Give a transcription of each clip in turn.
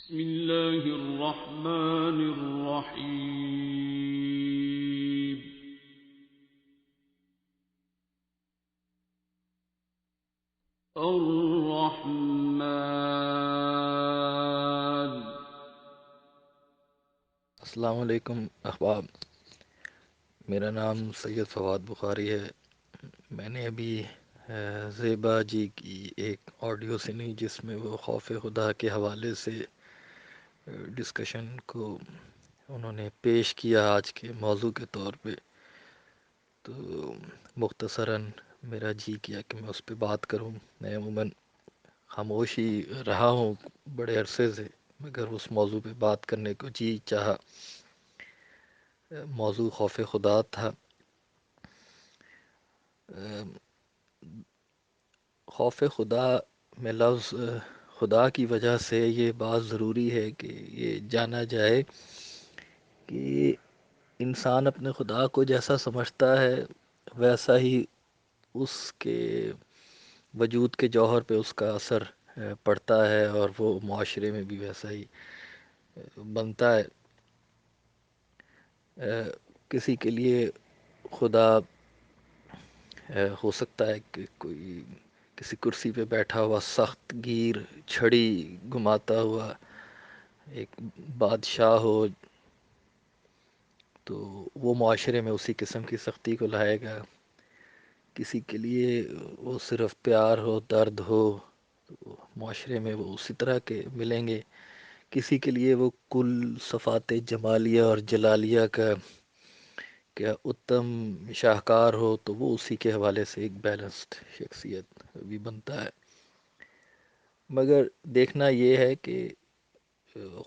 بسم الله الرحمن الرحيم. الرحمن. السلام علیکم احباب، میرا نام سید فواد بخاری ہے۔ میں نے ابھی زیبا جی کی ایک آڈیو سنی جس میں وہ خوف خدا کے حوالے سے ڈسکشن کو انہوں نے پیش کیا آج کے موضوع کے طور پہ، تو مختصراً میرا جی کیا کہ میں اس پہ بات کروں۔ میں عموماً خاموش ہی رہا ہوں بڑے عرصے سے، مگر اس موضوع پہ بات کرنے کو جی چاہا۔ موضوع خوف خدا تھا۔ خوف خدا میں لفظ خدا کی وجہ سے یہ بات ضروری ہے کہ یہ جانا جائے کہ انسان اپنے خدا کو جیسا سمجھتا ہے ویسا ہی اس کے وجود کے جوہر پہ اس کا اثر پڑتا ہے، اور وہ معاشرے میں بھی ویسا ہی بنتا ہے۔ کسی کے لیے خدا ہو سکتا ہے کہ کوئی کسی کرسی پہ بیٹھا ہوا سخت گیر چھڑی گھماتا ہوا ایک بادشاہ ہو، تو وہ معاشرے میں اسی قسم کی سختی کو لائے گا۔ کسی کے لیے وہ صرف پیار ہو، درد ہو، تو معاشرے میں وہ اسی طرح کے ملیں گے۔ کسی کے لیے وہ کل صفات جمالیہ اور جلالیہ کا کیا اتم شاہکار ہو، تو وہ اسی کے حوالے سے ایک بیلنسڈ شخصیت بھی بنتا ہے۔ مگر دیکھنا یہ ہے کہ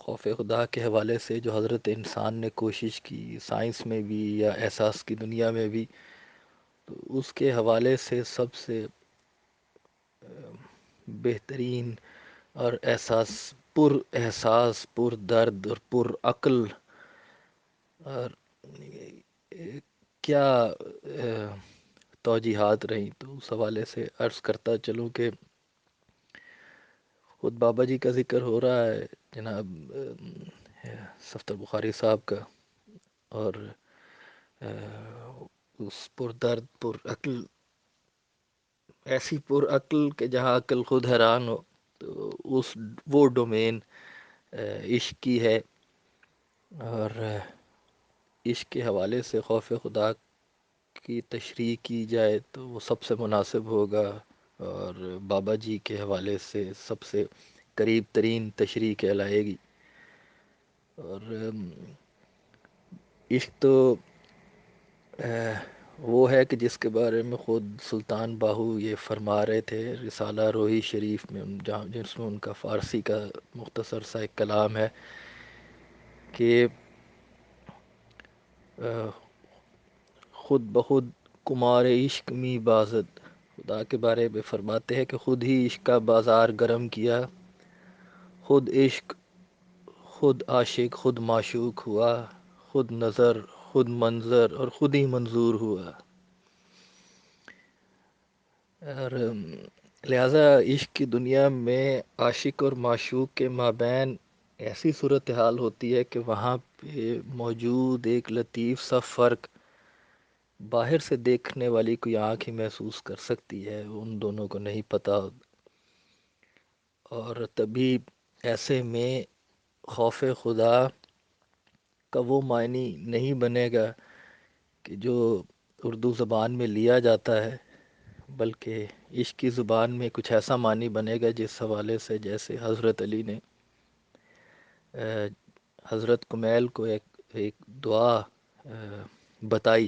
خوف خدا کے حوالے سے جو حضرت انسان نے کوشش کی سائنس میں بھی یا احساس کی دنیا میں بھی، تو اس کے حوالے سے سب سے بہترین اور احساس پر درد اور پر عقل اور کیا توجیحات رہیں، تو اس حوالے سے عرض کرتا چلوں کہ خود بابا جی کا ذکر ہو رہا ہے، جناب صفتر بخاری صاحب کا، اور اس پر درد پر عقل، ایسی پر عقل کہ جہاں عقل خود حیران ہو، تو وہ ڈومین عشق کی ہے۔ اور عشق کے حوالے سے خوف خدا کی تشریح کی جائے تو وہ سب سے مناسب ہوگا، اور بابا جی کے حوالے سے سب سے قریب ترین تشریح کہلائے گی۔ اور عشق تو وہ ہے کہ جس کے بارے میں خود سلطان باہو یہ فرما رہے تھے رسالہ روحی شریف میں، جس میں ان کا فارسی کا مختصر سا ایک کلام ہے کہ خود بخود کمار عشق می بازد، خدا کے بارے میں فرماتے ہیں کہ خود ہی عشق کا بازار گرم کیا، خود عشق، خود عاشق، خود معشوق ہوا، خود نظر، خود منظر اور خود ہی منظور ہوا۔ اور لہٰذا عشق کی دنیا میں عاشق اور معشوق کے مابین ایسی صورتحال ہوتی ہے کہ وہاں پہ موجود ایک لطیف سا فرق باہر سے دیکھنے والی کوئی آنکھ ہی محسوس کر سکتی ہے، ان دونوں کو نہیں پتہ۔ اور تبھی ایسے میں خوف خدا کا وہ معنی نہیں بنے گا کہ جو اردو زبان میں لیا جاتا ہے، بلکہ عشق کی زبان میں کچھ ایسا معنی بنے گا جس حوالے سے جیسے حضرت علی نے حضرت کمیل کو ایک دعا بتائی،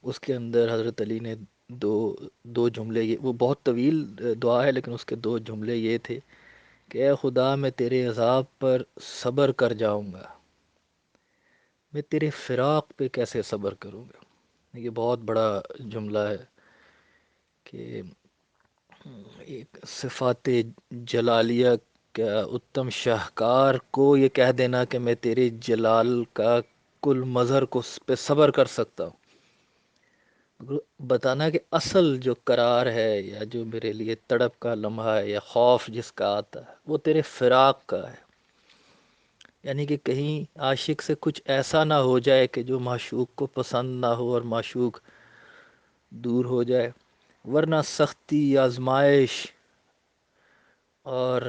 اس کے اندر حضرت علی نے دو دو جملے، وہ بہت طویل دعا ہے لیکن اس کے دو جملے یہ تھے کہ اے خدا میں تیرے عذاب پر صبر کر جاؤں گا، میں تیرے فراق پہ کیسے صبر کروں گا۔ یہ بہت بڑا جملہ ہے کہ ایک صفات جلالیہ کا اتم شاہکار کو یہ کہہ دینا کہ میں تیرے جلال کا کل مظہر کو پہ صبر کر سکتا ہوں، بتانا کہ اصل جو قرار ہے یا جو میرے لیے تڑپ کا لمحہ ہے یا خوف جس کا آتا ہے وہ تیرے فراق کا ہے۔ یعنی کہ کہیں عاشق سے کچھ ایسا نہ ہو جائے کہ جو معشوق کو پسند نہ ہو اور معشوق دور ہو جائے، ورنہ سختی، آزمائش اور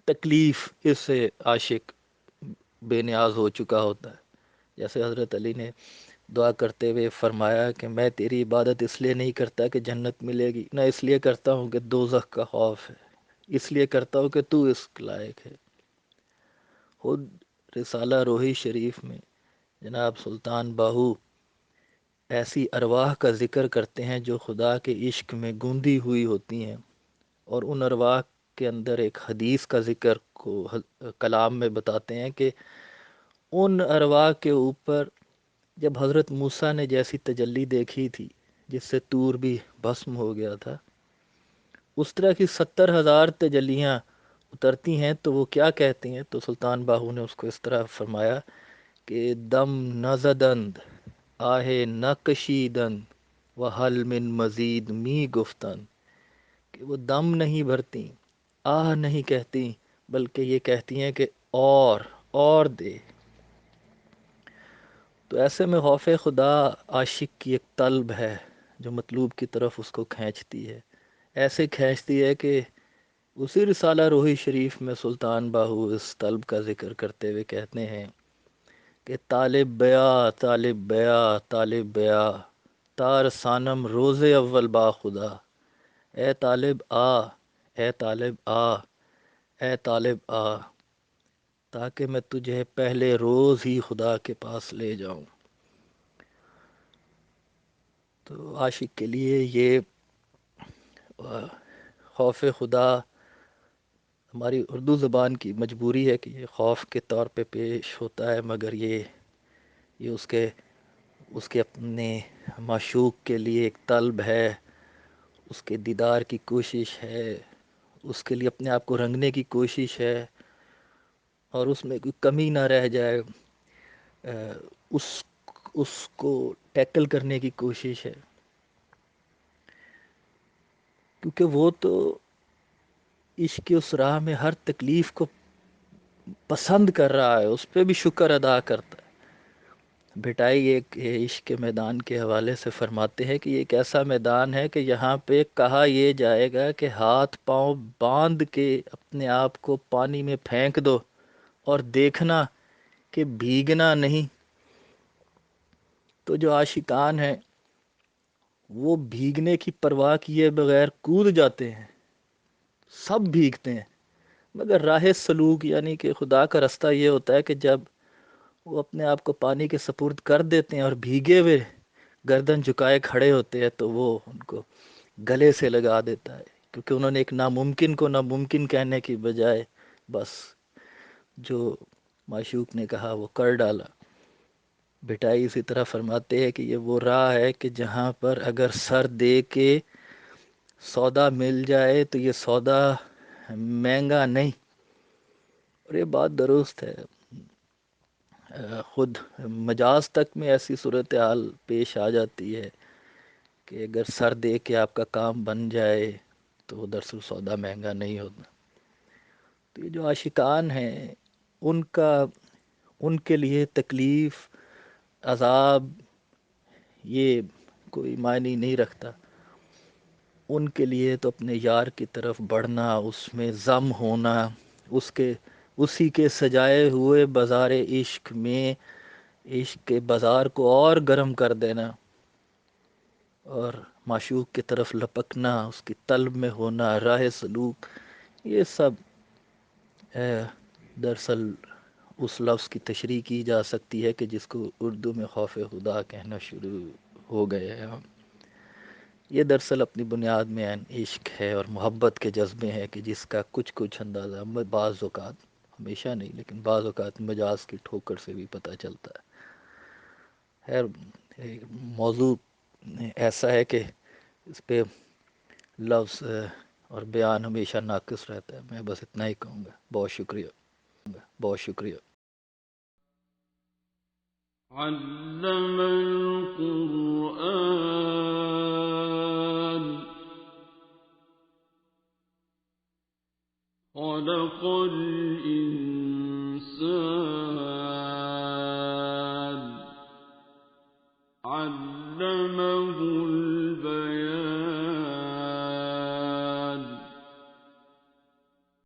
تکلیف اس سے عاشق بے نیاز ہو چکا ہوتا ہے۔ جیسے حضرت علی نے دعا کرتے ہوئے فرمایا کہ میں تیری عبادت اس لیے نہیں کرتا کہ جنت ملے گی، نہ اس لیے کرتا ہوں کہ دوزخ کا خوف ہے، اس لیے کرتا ہوں کہ تو اس لائق ہے۔ خود رسالہ روحی شریف میں جناب سلطان باہو ایسی ارواح کا ذکر کرتے ہیں جو خدا کے عشق میں گوندی ہوئی ہوتی ہیں، اور ان ارواح کے اندر ایک حدیث کا ذکر کو کلام میں بتاتے ہیں کہ ان ارواح کے اوپر جب حضرت موسیٰ نے جیسی تجلی دیکھی تھی جس سے طور بھی بھسم ہو گیا تھا، اس طرح کی 70,000 تجلیاں اترتی ہیں، تو وہ کیا کہتی ہیں؟ تو سلطان باہو نے اس کو اس طرح فرمایا کہ دم نزدند آہ نقشیدن و حل من مزید می گفتن، کہ وہ دم نہیں بھرتی، آہ نہیں کہتی، بلکہ یہ کہتی ہیں کہ اور دے۔ تو ایسے میں خوف خدا عاشق کی ایک طلب ہے جو مطلوب کی طرف اس کو کھینچتی ہے، ایسے کھینچتی ہے کہ اسی رسالہ روحی شریف میں سلطان باہو اس طلب کا ذکر کرتے ہوئے کہتے ہیں کہ طالب بیا طالب بیا طالب بیا تار سانم روز اول با خدا، اے طالب آ، اے طالب آ، اے طالب آ، تاکہ میں تجھے پہلے روز ہی خدا کے پاس لے جاؤں۔ تو عاشق کے لیے یہ خوف خدا ہماری اردو زبان کی مجبوری ہے کہ یہ خوف کے طور پہ پیش ہوتا ہے، مگر یہ اس کے اپنے معشوق کے لیے ایک طلب ہے، اس کے دیدار کی کوشش ہے، اس کے لیے اپنے آپ کو رنگنے کی کوشش ہے، اور اس میں کوئی کمی نہ رہ جائے، اس اس کو ٹیکل کرنے کی کوشش ہے، کیونکہ وہ تو عشق کی اس راہ میں ہر تکلیف کو پسند کر رہا ہے، اس پہ بھی شکر ادا کرتا ہے۔ بھٹائی ایک عشق کے میدان کے حوالے سے فرماتے ہیں کہ یہ ایک ایسا میدان ہے کہ یہاں پہ کہا یہ جائے گا کہ ہاتھ پاؤں باندھ کے اپنے آپ کو پانی میں پھینک دو اور دیکھنا کہ بھیگنا نہیں۔ تو جو عاشقان ہیں وہ بھیگنے کی پرواہ کیے بغیر کود جاتے ہیں، سب بھیگتے ہیں، مگر راہ سلوک یعنی کہ خدا کا راستہ یہ ہوتا ہے کہ جب وہ اپنے آپ کو پانی کے سپرد کر دیتے ہیں اور بھیگے ہوئے گردن جھکائے کھڑے ہوتے ہیں، تو وہ ان کو گلے سے لگا دیتا ہے، کیونکہ انہوں نے ایک ناممکن کو ناممکن کہنے کی بجائے بس جو معشوق نے کہا وہ کر ڈالا۔ بھٹائی اسی طرح فرماتے ہیں کہ یہ وہ راہ ہے کہ جہاں پر اگر سر دے کے سودا مل جائے تو یہ سودا مہنگا نہیں۔ اور یہ بات درست ہے، خود مجاز تک میں ایسی صورتحال پیش آ جاتی ہے کہ اگر سر دے کے آپ کا کام بن جائے تو دراصل سودا مہنگا نہیں ہوتا۔ تو یہ جو عاشقان ہیں ان کے لیے تکلیف، عذاب یہ کوئی معنی نہیں رکھتا، ان کے لیے تو اپنے یار کی طرف بڑھنا، اس میں ضم ہونا، اسی کے سجائے ہوئے بازار عشق میں عشق کے بازار کو اور گرم کر دینا اور معشوق کی طرف لپکنا، اس کی طلب میں ہونا، راہ سلوک، یہ سب دراصل اس لفظ کی تشریح کی جا سکتی ہے کہ جس کو اردو میں خوف خدا کہنا شروع ہو گئے ہیں ہم۔ یہ دراصل اپنی بنیاد میں عین عشق ہے اور محبت کے جذبے ہیں کہ جس کا کچھ اندازہ بعض اوقات، ہمیشہ نہیں لیکن بعض اوقات مجاز کی ٹھوکر سے بھی پتہ چلتا ہے۔ خیر، موضوع ایسا ہے کہ اس پہ لفظ اور بیان ہمیشہ ناقص رہتا ہے، میں بس اتنا ہی کہوں گا۔ بہت شکریہ، بہت شکریہ۔ علم القرآن خلق الإنسان علمه البيان